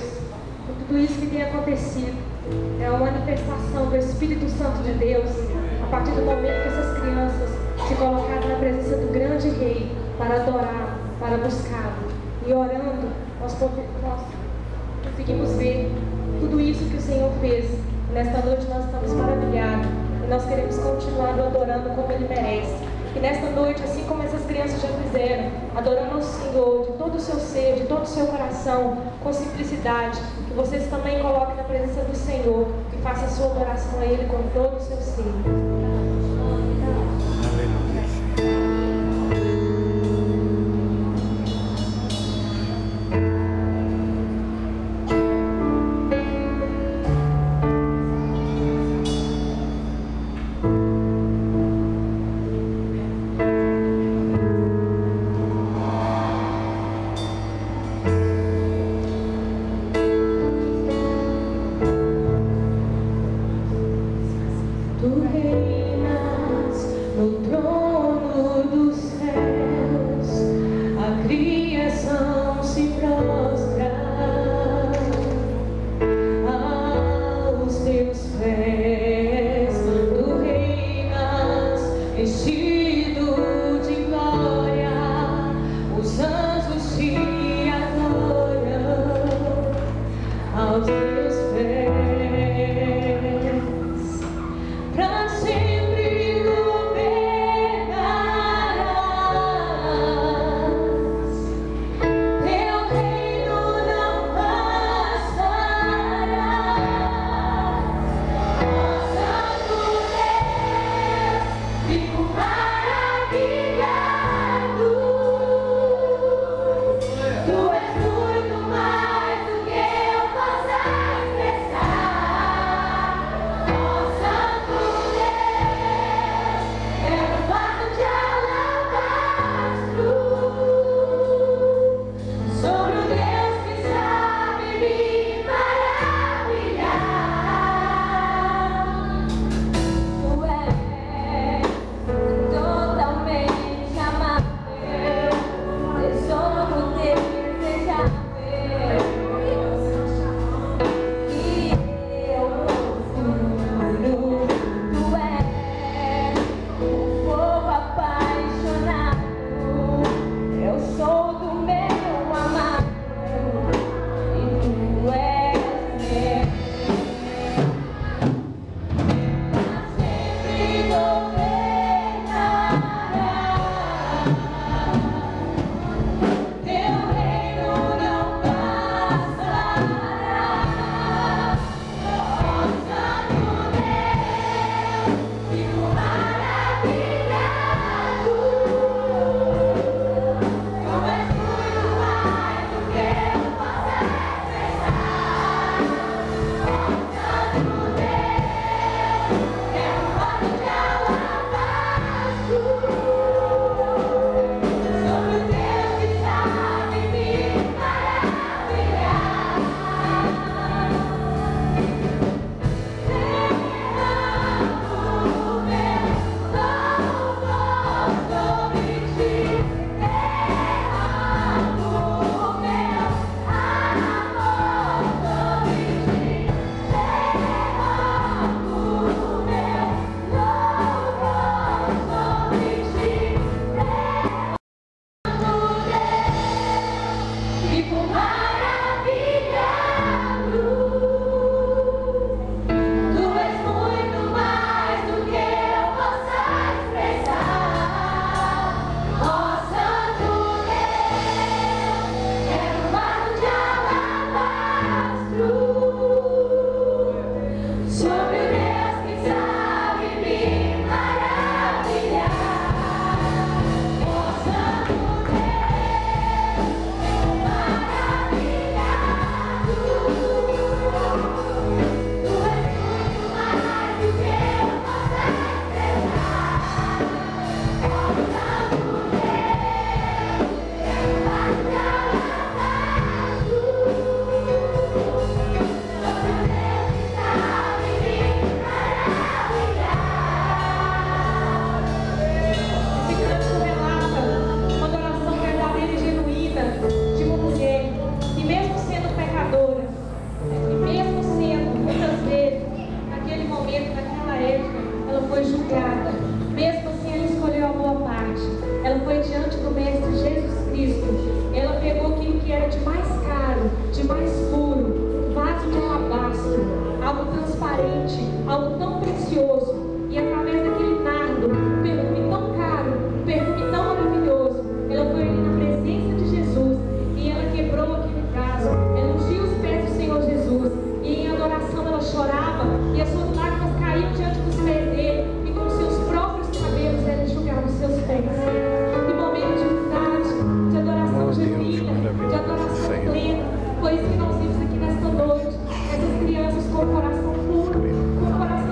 por tudo isso que tem acontecido. É uma manifestação do Espírito Santo de Deus a partir do momento que essas crianças se colocaram na presença do grande Rei para adorar, para buscá-lo. E orando, nós conseguimos ver tudo isso que o Senhor fez. Nesta noite nós estamos maravilhados e nós queremos continuar adorando como Ele merece. E nesta noite, assim como essas crianças já fizeram, adorando ao Senhor de todo o seu ser, de todo o seu coração, com simplicidade, que vocês também coloquem na presença do Senhor e façam a sua adoração a Ele com todo o seu ser. Fico mais fragante, algo tão precioso, e através daquele nardo, um perfume tão caro, um perfume tão maravilhoso, ela foi ali na presença de Jesus, e ela quebrou aquele vaso, ela ungiu os pés do Senhor Jesus, e em adoração ela chorava, e as suas lágrimas caíam diante dos pés dele, e com seus próprios cabelos ela enxugava os seus pés. E momento de unidade, de adoração genuína, de adoração plena, foi isso que nós vimos aqui nesta noite, essas crianças com o coração puro, com o coração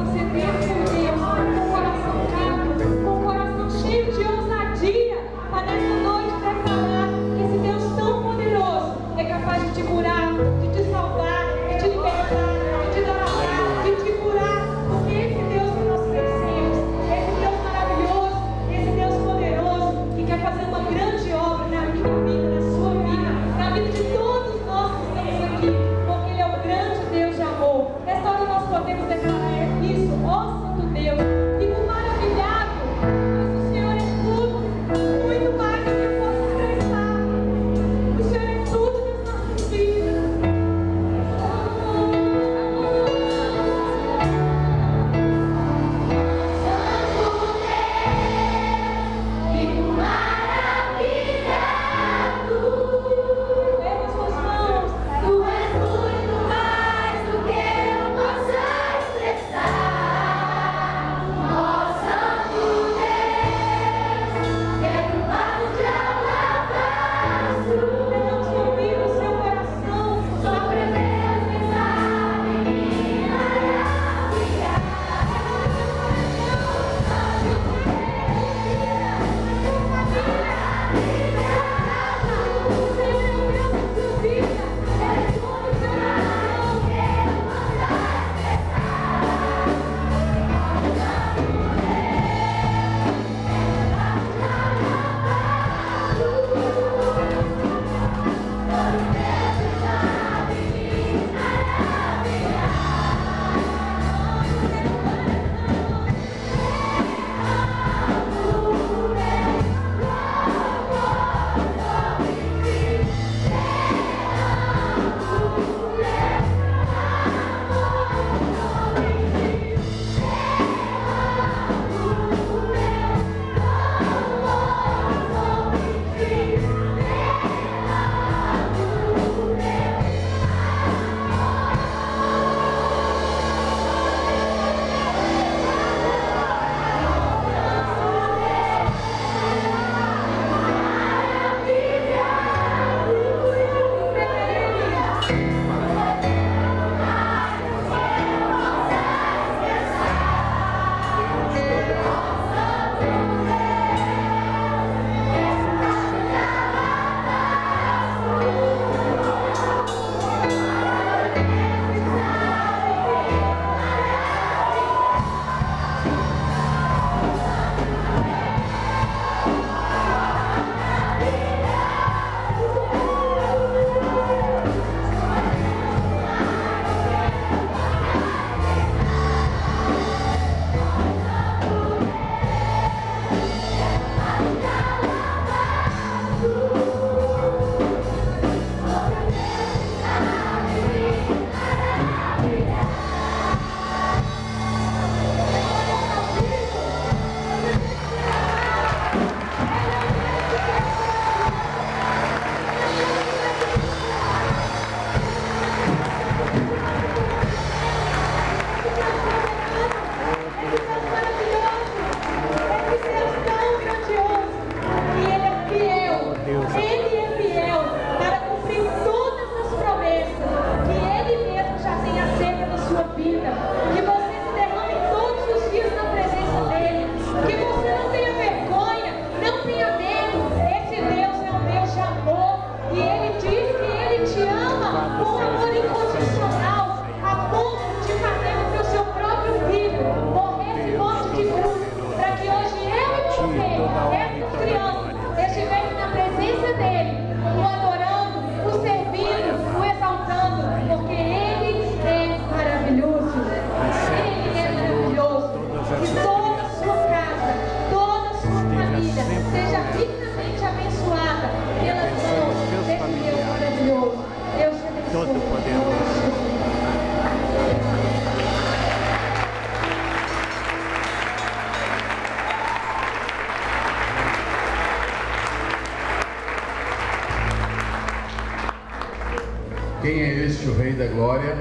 Quem é este, o Rei da Glória?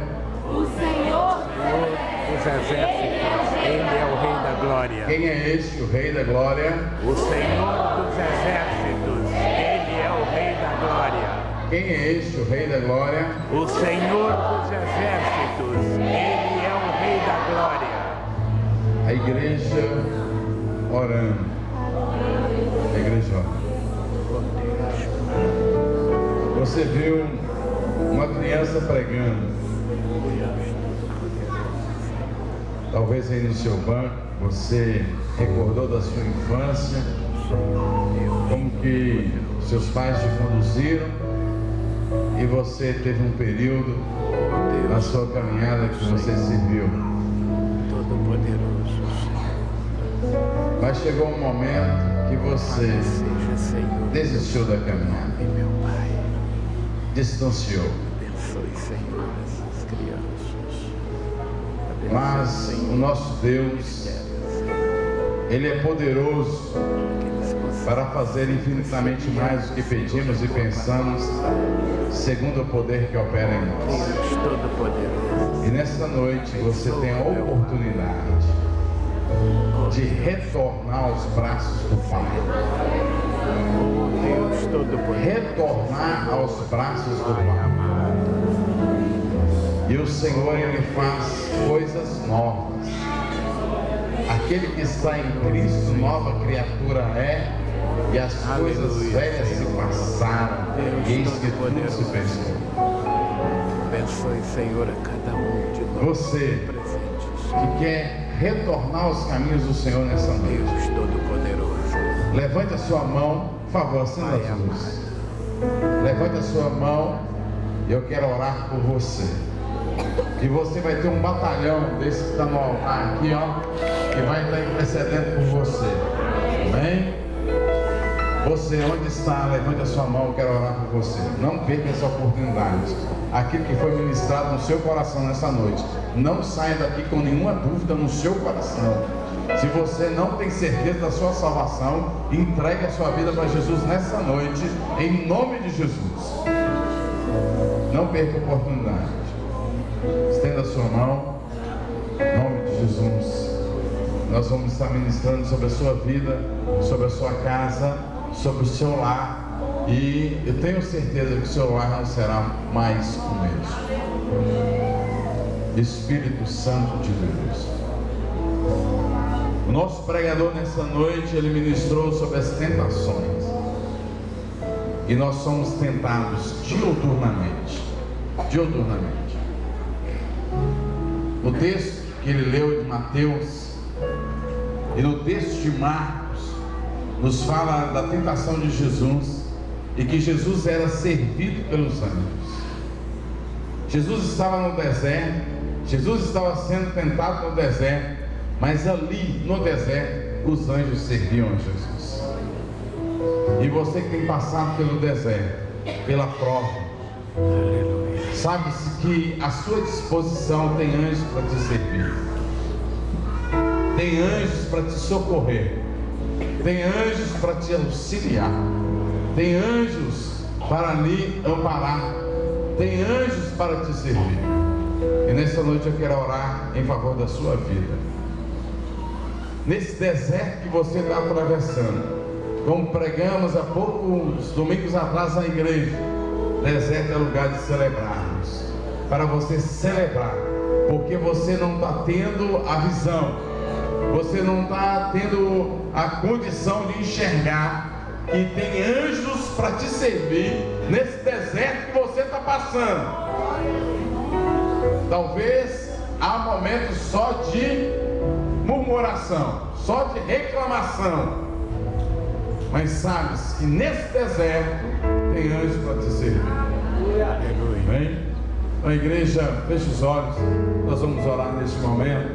O Senhor dos Exércitos, Ele é o Rei da Glória. Quem é este, o Rei da Glória? O Senhor dos Exércitos, Ele é o Rei da Glória. Quem é este, o Rei da Glória? O Senhor dos Exércitos, Ele é o Rei da Glória. A igreja orando. A igreja orando. Você viu uma criança pregando. Talvez aí no seu banco você recordou da sua infância, como que seus pais te conduziram e você teve um período na sua caminhada que você serviu. Mas chegou um momento que você desistiu da caminhada, distanciou. Mas o nosso Deus, Ele é poderoso para fazer infinitamente mais do que pedimos e pensamos, segundo o poder que opera em nós. E nesta noite você tem a oportunidade de retornar aos braços do Pai. Retornar aos braços do Pai. E o Senhor, Ele faz coisas novas. Aquele que está em Cristo, nova criatura é, e as coisas velhas se passaram, e eis que tudo se fez novo. Abençoe, Senhor, a cada um de nós. Você que quer retornar aos caminhos do Senhor nessa noite, Deus Todo-Poderoso, levante a sua mão, por favor, acenda as luzes. Levante a sua mão e eu quero orar por você. E você vai ter um batalhão desse que está no altar aqui, ó, que vai estar intercedendo por você. Amém? Você, onde está, levante a sua mão, eu quero orar por você. Não perca essa oportunidade. Aquilo que foi ministrado no seu coração nessa noite. Não saia daqui com nenhuma dúvida no seu coração. Se você não tem certeza da sua salvação, entregue a sua vida para Jesus nessa noite, em nome de Jesus. Não perca a oportunidade. Estenda a sua mão, em nome de Jesus. Nós vamos estar ministrando sobre a sua vida, sobre a sua casa, sobre o seu lar. E eu tenho certeza que o seu lar não será mais o mesmo. Espírito Santo de Deus. O nosso pregador nessa noite, ele ministrou sobre as tentações. E nós somos tentados diuturnamente. Diuturnamente. No texto que ele leu de Mateus e no texto de Marcos, nos fala da tentação de Jesus e que Jesus era servido pelos anjos. Jesus estava no deserto, Jesus estava sendo tentado no deserto, mas ali no deserto os anjos serviam a Jesus. E você que tem passado pelo deserto, pela prova, sabe-se que à sua disposição tem anjos para te servir, tem anjos para te socorrer, tem anjos para te auxiliar, tem anjos para lhe amparar, tem anjos para te servir. E nessa noite eu quero orar em favor da sua vida. Nesse deserto que você está atravessando, como pregamos há poucos domingos atrás na igreja, deserto é lugar de celebrarmos. Para você celebrar, porque você não está tendo a visão, você não está tendo a condição de enxergar que tem anjos para te servir nesse deserto que você está passando. Talvez há momentos só de murmuração, só de reclamação, mas sabes que nesse deserto tem anjos para te servir. Bem? A igreja, feche os olhos, nós vamos orar neste momento.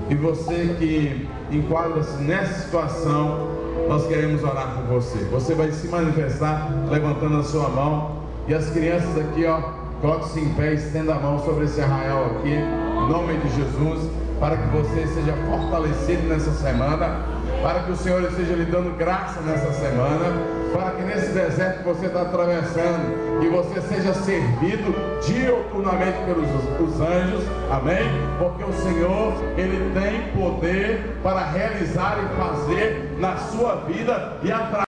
E você que enquadra-se nessa situação, nós queremos orar por você. Você vai se manifestar levantando a sua mão. E as crianças aqui, ó, coloque-se em pé, estenda a mão sobre esse arraial aqui, em nome de Jesus, para que você seja fortalecido nessa semana. para que o Senhor esteja lhe dando graça nessa semana, para que nesse deserto que você está atravessando, que você seja servido diuturnamente pelos anjos, amém? Porque o Senhor, Ele tem poder para realizar e fazer na sua vida e através